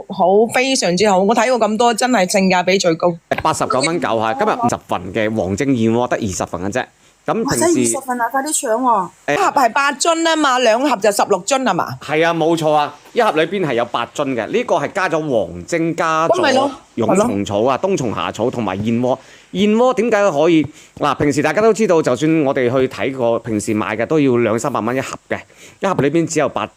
好非常之好。我睇過咁多，真係性價比最高。89蚊夠嚇，今日50份嘅黃精燕窩得20份嘅啫。咁哇！真平時20份啊，快啲搶喎！一盒係8樽啊嘛，兩盒就16樽係嘛？係啊，冇錯啊，一盒裏邊係有8樽嘅，呢個係加咗黃精，加咗咁咪咯蛹蟲草啊、冬蟲夏草同埋燕窩。燕窩點解可以嗱？平時大家都知道，就算我哋去睇過，平時買嘅都要200-300蚊一盒嘅，一盒裏邊只有8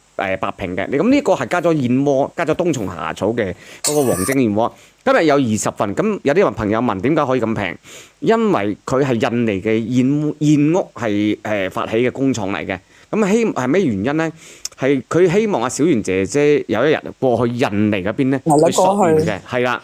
瓶嘅。你咁呢個係加咗燕窩、加咗冬蟲夏草嘅嗰個黃精燕窩。今日有20份，咁有啲朋友問點解可以咁平？因為佢係印尼嘅燕屋係發起嘅工廠嚟嘅。咁係咩原因咧？係佢希望阿小圓姐姐有一日過去印尼嗰邊咧去溯源嘅，係啦。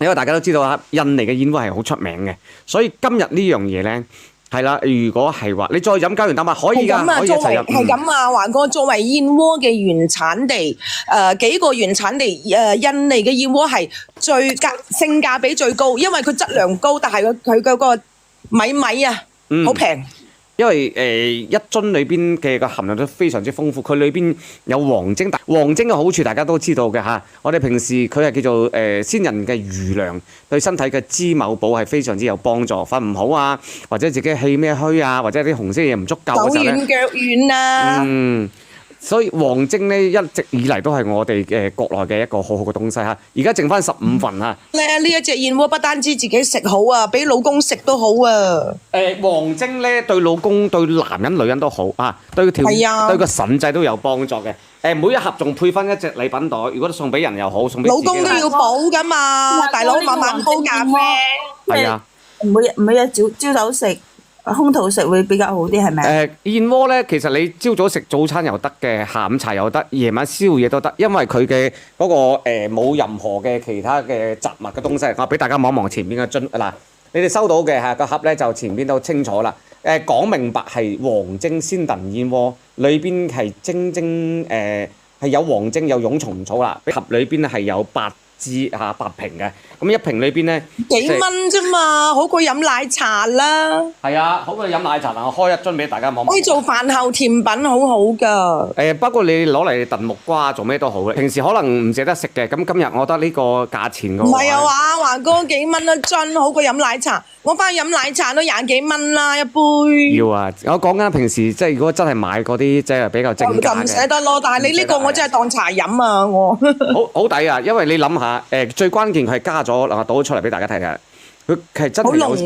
因為大家都知道啦，印尼嘅燕窩係好出名嘅，所以今日呢樣嘢咧係啦。如果係話你再飲膠原蛋白可以㗎，可以一齊飲。係咁啊，華哥作為燕窩嘅原產地，幾個原產地印尼嘅燕窩係性價比最高，因為佢質量高，但係佢嗰個米啊好平。因為一樽裏邊嘅個含量都非常之豐富，佢裏邊有黃精，黃精嘅好處大家都知道嘅嚇。我哋平時佢係叫做先人嘅餘糧，對身體嘅資某補係非常之有幫助。瞓唔好啊，或者自己氣咩虛啊，或者啲紅色嘢唔足夠嘅時候咧，手軟腳軟啊。所以黃精咧一直以嚟都係我哋嘅國內嘅一個好好嘅東西嚇。而家剩翻15份嚇。呢一隻燕窩不單止自己食好啊，俾老公食都好啊。黃精咧對老公、對男人、女人都好啊，對個腎仔都有幫助嘅。每一盒仲配翻一隻禮品袋，如果送俾人又好，送俾自己老公都要補噶嘛，大佬晚晚煲咖啡。係啊，每日朝早食。空肚食會比較好啲，係咪？燕窩咧，其實你朝早食早餐又得嘅，下午茶又得，夜晚宵夜都得，因為佢嘅嗰個冇任何嘅其他嘅雜物嘅東西。我俾大家望一望前面嘅樽嗱，你哋收到嘅嚇個盒咧就前邊都清楚啦。講明白係黃精鮮燉燕窩，裏邊係係有黃精有蛹蟲草啦，盒裏邊咧係有8瓶嘅，咁一瓶裏邊咧幾蚊啫嘛，好過飲奶茶啦。係啊，好過飲奶茶啦，我開一樽俾大家望望。可以做飯後甜品，好好㗎。不過你攞嚟燉木瓜做咩都好嘅，平時可能唔捨得食嘅，咁今日我覺得呢個價錢嘅話，唔係啊話，華哥幾蚊一樽，好過飲奶茶。我翻去飲奶茶都20幾蚊啦一杯。要啊，我講緊平時即係如果真係買嗰啲即係比較正價嘅，就唔捨得咯。但係你呢個我真係當茶飲啊，我。好抵啊，因為你諗下，最關鍵佢係加咗嗱，我倒咗出嚟俾大家睇睇，佢係真係有意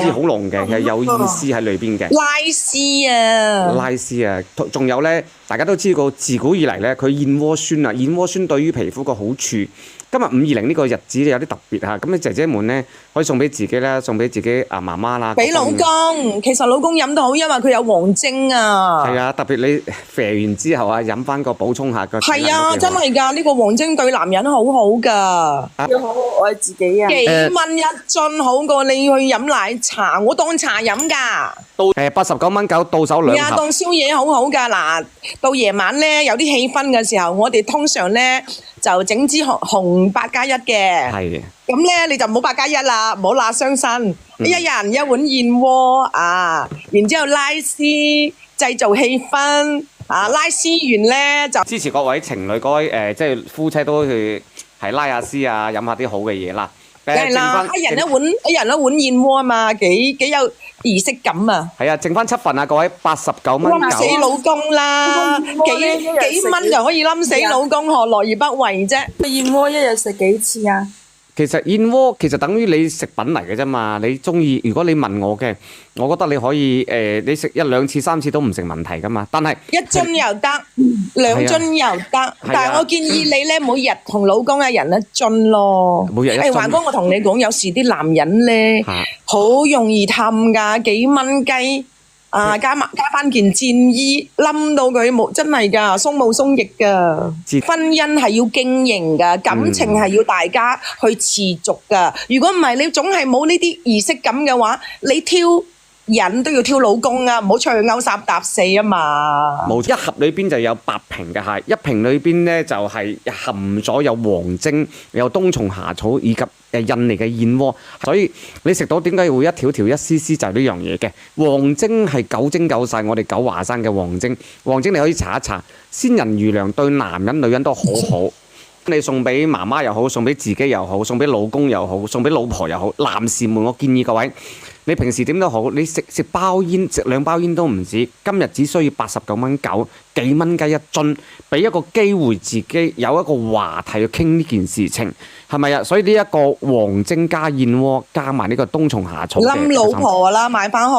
思，好濃嘅，係有意思喺裏邊嘅。拉絲啊，仲有咧，大家都知道自古以嚟咧，佢燕窩酸啊，燕窩酸對於皮膚個好處。今日520呢個日子有啲特別嚇，咁你姐姐們咧可以送俾自己啦，送俾自己媽媽啦。俾老公，其實老公飲都好，因為佢有黃精啊。係啊，特別你肥完之後啊，飲翻個補充下個。係啊，真係㗎，呢個黃精對男人好好㗎。要好好愛自己啊！幾蚊一樽好過你去飲奶茶，我當茶飲㗎。89蚊夠到手2盒。係啊，當宵夜好好㗎嗱，到夜晚咧有啲氣氛嘅時候，我哋通常咧就整支紅8+1嘅。係。咁咧你就唔好8+1啦，唔好辣傷身。一人一碗燕窩啊，然之後拉絲製造氣氛啊，拉絲完咧就支持各位情侶嗰位即係夫妻都去係拉下絲啊，飲下啲好嘅嘢啦。梗係啦，一人一碗燕窩啊嘛，幾有儀式感啊！係啊，剩翻7份啊，各位89蚊。冧死老公啦，幾蚊就可以冧死老公，何樂而不為啫？燕窩一日食幾次啊？其實燕窩其實等於你食品嚟嘅啫嘛，你中意如果你問我嘅，我覺得你可以你食1、2次、3次都唔成問題噶嘛。但係1樽又得，2樽又得，但係我建議你咧，每日同老公一人1樽咯。每日1樽。華哥，我同你講，有時啲男人咧好容易氹㗎，幾蚊雞。加翻件戰衣，冧到佢冇，真係㗎，鬆毛鬆翼㗎。婚姻係要經營㗎，感情係要大家去持續㗎。如果唔係，你總係冇呢啲儀式感嘅話，你挑人都要挑老公啊，唔好出去勾三搭四啊嘛。冇錯，一盒裏邊就有8瓶嘅係，一瓶裏邊咧就係含咗有黃精、有冬蟲夏草以及印尼嘅燕窩，所以你食到點解會一條條一絲絲就係呢樣嘢嘅。黃精係9精夠晒，我哋九華山嘅黃精，黃精你可以查一查，先人餘糧對男人女人都好好。你送俾媽媽又好，送俾自己又好，送俾老公又好，送俾老婆又好。男士們，我建議各位，你平時點都好，你食包煙，食2包煙都唔止。今日只需要89蚊9，幾蚊雞一樽，俾一個機會自己有一個話題去傾呢件事情，係咪啊？所以呢一個黃精加燕窩加埋呢個冬蟲夏草嘅，冧老婆啦，買翻去。